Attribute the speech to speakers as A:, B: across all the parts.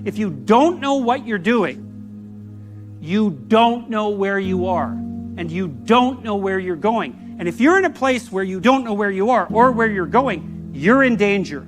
A: If you don't know what you're doing, you don't know where you are, and you don't know where you're going. And if you're in a place where you don't know where you are or where you're going, you're in danger.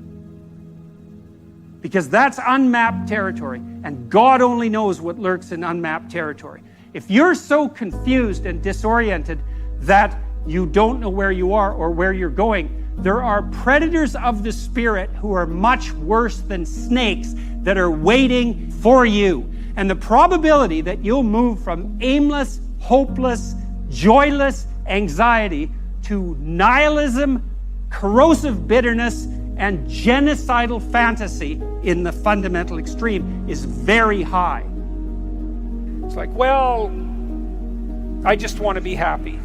A: Because that's unmapped territory, and God only knows what lurks in unmapped territory. If you're so confused and disoriented that you don't know where you are or where you're going, there are predators of the spirit who are much worse than snakes that are waiting for you. And the probability that you'll move from aimless, hopeless, joyless anxiety to nihilism, corrosive bitterness, and genocidal fantasy in the fundamental extreme is very high. It's like, well, I just want to be happy.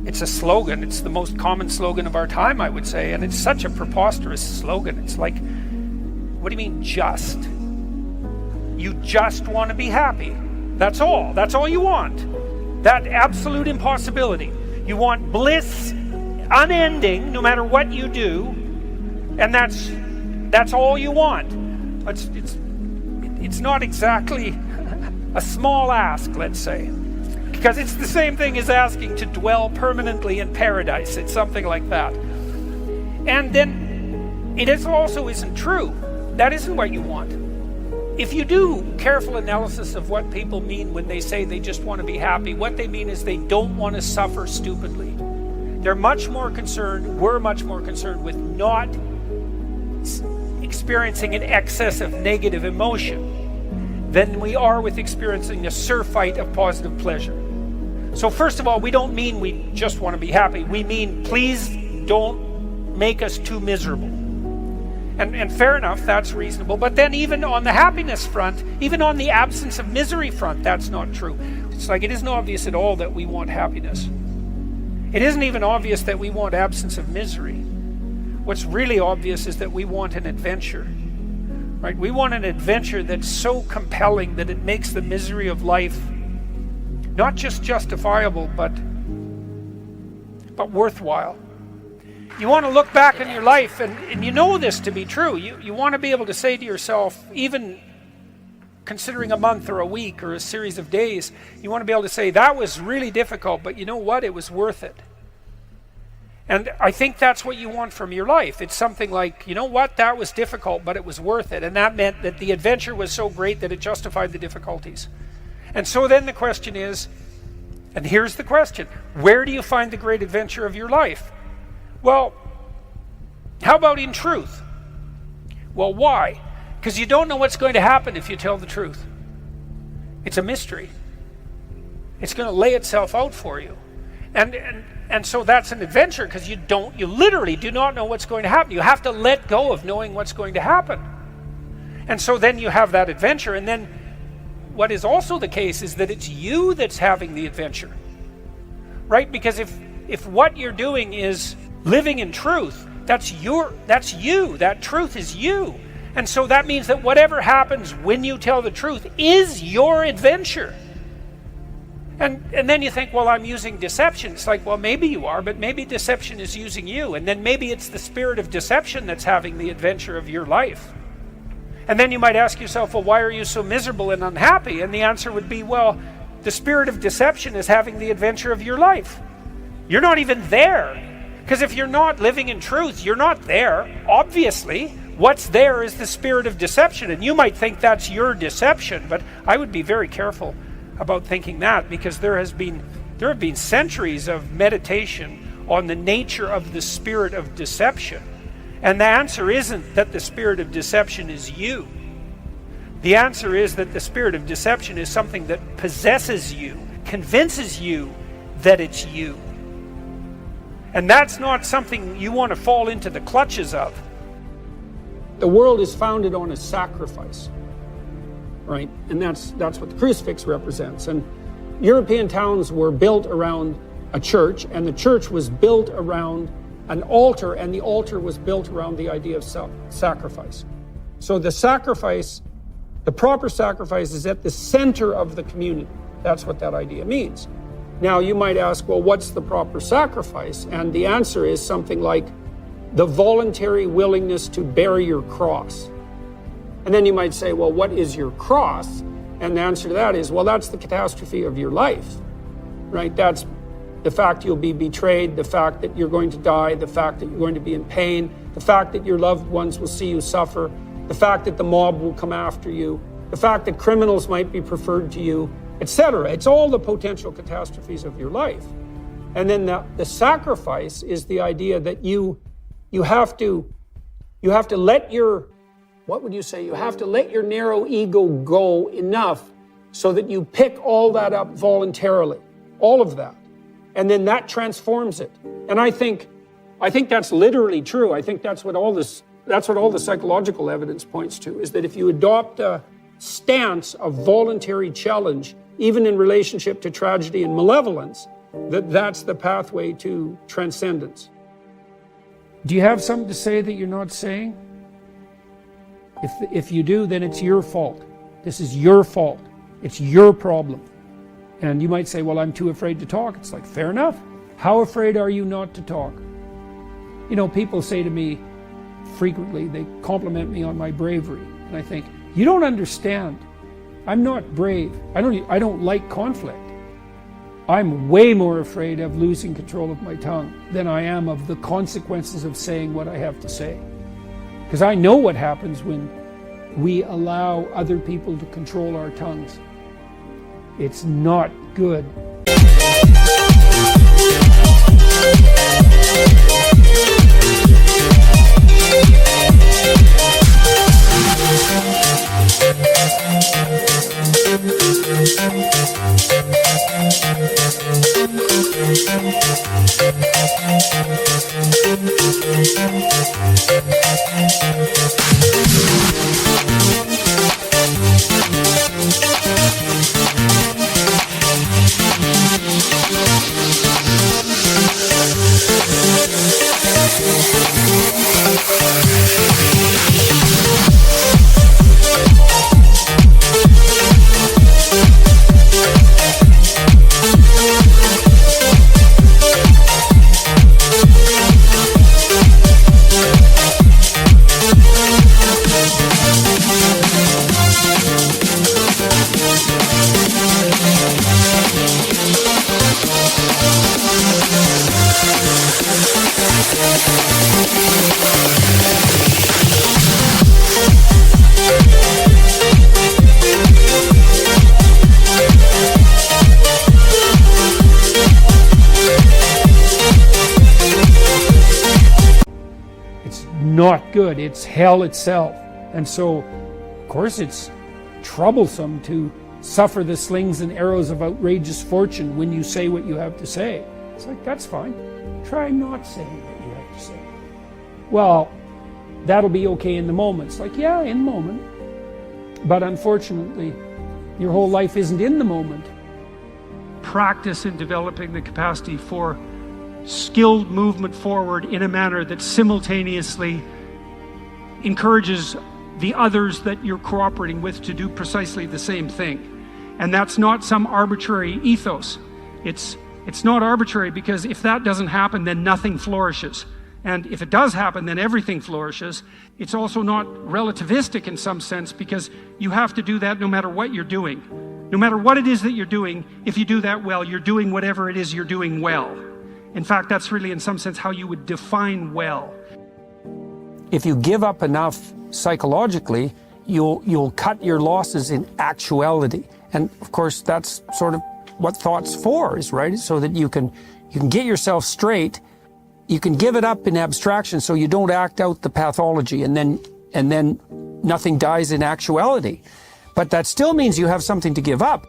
A: It's a slogan. It's the most common slogan of our time, I would say, and it's such a preposterous slogan. It's like, what do you mean just? You just want to be happy. That's all. That's all you want. That absolute impossibility. You want bliss unending no matter what you do, and that's all you want. It's not exactly a small ask, let's say, because it's the same thing as asking to dwell permanently in paradise. It's something like that. And then it also isn't true. That isn't what you want. If you do careful analysis of what people mean when they say they just want to be happy, what they mean is they don't want to suffer stupidly. We're much more concerned with not experiencing an excess of negative emotion than we are with experiencing a surfeit of positive pleasure. So first of all, we don't mean we just want to be happy. We mean, please don't make us too miserable. And fair enough, that's reasonable. But then even on the happiness front, even on the absence of misery front, that's not true. It's like it isn't obvious at all that we want happiness. It isn't even obvious that we want absence of misery. What's really obvious is that we want an adventure. Right? We want an adventure that's so compelling that it makes the misery of life not just justifiable, but worthwhile. You want to look back on your life, and you know this to be true. You want to be able to say to yourself, even considering a month or a week or a series of days, you want to be able to say, that was really difficult, but you know what? It was worth it. And I think that's what you want from your life. It's something like, you know what? That was difficult, but it was worth it. And that meant that the adventure was so great that it justified the difficulties. And so then the question is, and here's the question, where do you find the great adventure of your life? Well, how about in truth? Well, why? Because you don't know what's going to happen if you tell the truth. It's a mystery. It's going to lay itself out for you. And so that's an adventure, because you literally do not know what's going to happen. You have to let go of knowing what's going to happen. And so then you have that adventure, and then what is also the case is that it's you that's having the adventure. Right? Because if what you're doing is living in truth, that's you. That truth is you. And so that means that whatever happens when you tell the truth is your adventure. And then you think, well, I'm using deception. It's like, well, maybe you are, but maybe deception is using you. And then maybe it's the spirit of deception that's having the adventure of your life. And then you might ask yourself, well, why are you so miserable and unhappy? And the answer would be, well, the spirit of deception is having the adventure of your life. You're not even there. Because if you're not living in truth, you're not there. Obviously, what's there is the spirit of deception. And you might think that's your deception, but I would be very careful about thinking that, because there have been centuries of meditation on the nature of the spirit of deception. And the answer isn't that the spirit of deception is you. The answer is that the spirit of deception is something that possesses you, convinces you that it's you. And that's not something you want to fall into the clutches of. The world is founded on a sacrifice, right? And that's what the crucifix represents. And European towns were built around a church, and the church was built around an altar, and the altar was built around the idea of sacrifice. So the sacrifice, the proper sacrifice, is at the center of the community. That's what that idea means. Now, you might ask, well, what's the proper sacrifice? And the answer is something like the voluntary willingness to bear your cross.
B: And then you might say, well, what is your cross? And the answer to that is, well, that's the catastrophe of your life, right? That's the fact you'll be betrayed, the fact that you're going to die, the fact that you're going to be in pain, the fact that your loved ones will see you suffer, the fact that the mob will come after you, the fact that criminals might be preferred to you, etc. It's all the potential catastrophes of your life. And then the sacrifice is the idea that you have to let your, what would you say? You have to let your narrow ego go enough so that you pick all that up voluntarily, all of that. And then that transforms it. And I think that's literally true. I think that's what all the psychological evidence points to, is that if you adopt a stance of voluntary challenge, even in relationship to tragedy and malevolence, that's the pathway to transcendence.
A: Do you have something to say that you're not saying? If you do, then it's your fault. This is your fault. It's your problem. And you might say, well, I'm too afraid to talk. It's like, fair enough. How afraid are you not to talk? You know, people say to me frequently, they compliment me on my bravery. And I think, you don't understand. I'm not brave. I don't like conflict. I'm way more afraid of losing control of my tongue than I am of the consequences of saying what I have to say. Because I know what happens when we allow other people to control our tongues. It's not good. Not good. It's hell itself. And so, of course, it's troublesome to suffer the slings and arrows of outrageous fortune when you say what you have to say. It's like, that's fine. Try not saying what you have to say. Well, that'll be okay in the moment. It's like, yeah, in the moment. But unfortunately, your whole life isn't in the moment. Practice in developing the capacity for skilled movement forward in a manner that simultaneously encourages the others that you're cooperating with to do precisely the same thing. And that's not some arbitrary ethos. It's not arbitrary, because if that doesn't happen, then nothing flourishes. And if it does happen, then everything flourishes. It's also not relativistic in some sense, because you have to do that no matter what you're doing. No matter what it is that you're doing, if you do that well, you're doing whatever it is you're doing well. In fact, that's really, in some sense, how you would define well. If you give up enough psychologically, you'll cut your losses in actuality. And of course, that's sort of what thought's for, is right, so that you can get yourself straight. You can give it up in abstraction, so you don't act out the pathology, and then nothing dies in actuality. But that still means you have something to give up.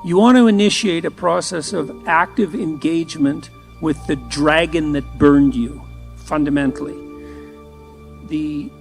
A: You want to initiate a process of active engagement with the dragon that burned you, fundamentally. The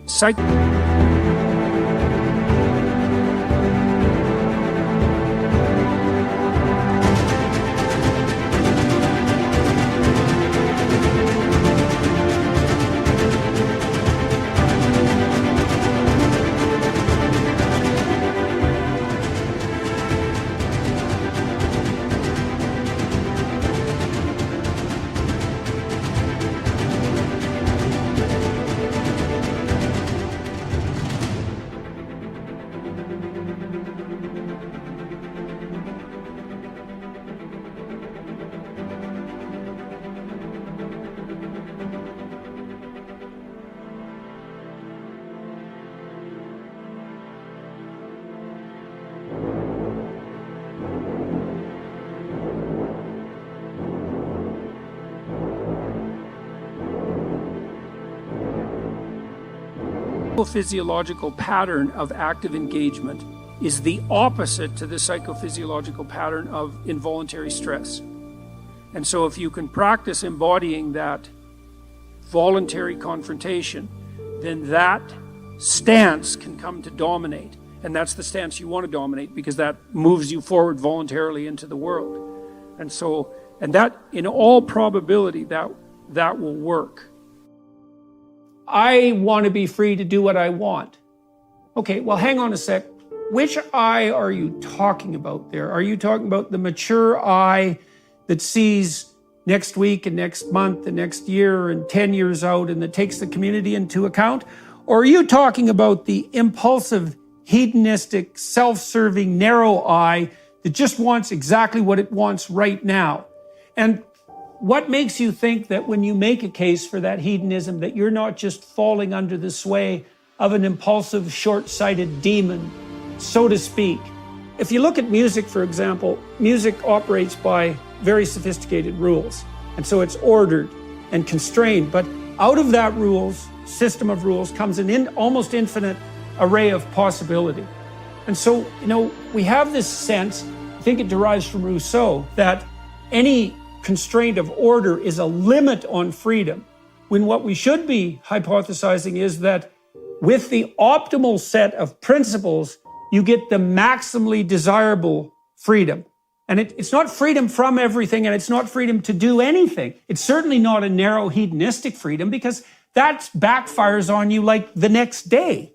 B: Psychophysiological pattern of active engagement is the opposite to the psychophysiological pattern of involuntary stress. And so if you can practice embodying that voluntary confrontation, then that stance can come to dominate. And that's the stance you want to dominate, because that moves you forward voluntarily into the world. And that, in all probability, that will work. I want to be free to do what I want. Okay, well, hang on a sec. Which I are you talking about there? Are you talking about the mature I that sees next week and next month and next year and 10 years out and that takes the community into account? Or are you talking about the impulsive, hedonistic, self-serving, narrow I that just wants exactly what it wants right now? And what makes you think that when you make a case for that hedonism, that you're not just falling under the sway of an impulsive, short-sighted demon, so to speak? If you look at music, for example, music operates by very sophisticated rules. And so it's ordered and constrained. But out of that system of rules comes an almost infinite array of possibility. And so, we have this sense, I think it derives from Rousseau, that any constraint of order is a limit on freedom, when what we should be hypothesizing is that with the optimal set of principles, you get the maximally desirable freedom. And it's not freedom from everything, and it's not freedom to do anything. It's certainly not a narrow hedonistic freedom, because that backfires on you like the next day.